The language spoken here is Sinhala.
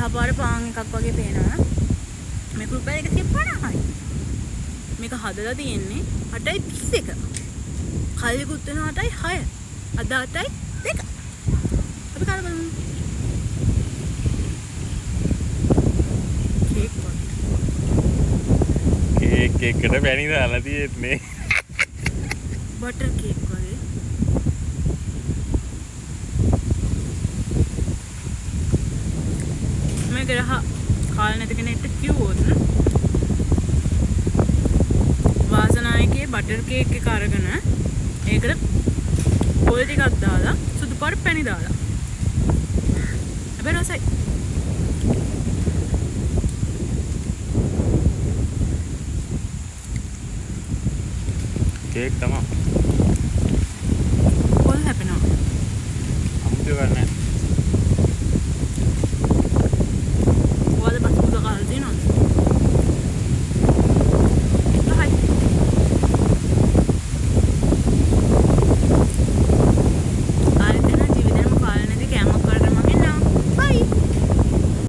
එහපාර පාන් එකක් වගේ පේනවා. මේක රුපියල් 150යි. මේක හදලා තියෙන්නේ 8.31. කල්ලිකුත් වෙන 8.6. අද 8.2. අපි කාලා බලමු. කේක් එකට පැණි දාලා තියෙන්නේ. බටර් කේක් වගේ. මේක රහ කාල නැති කෙනෙක්ට කිව්වොත් වාසනායකයේ බටර් කේක් එක අරගෙන ඒකට පොල් ටිකක් දාලා සුදු පාට පැණි දාලා. හැබැයි රසයි. කේක් තමයි. පොල් හැපෙනවා. අමුතු ගන්න.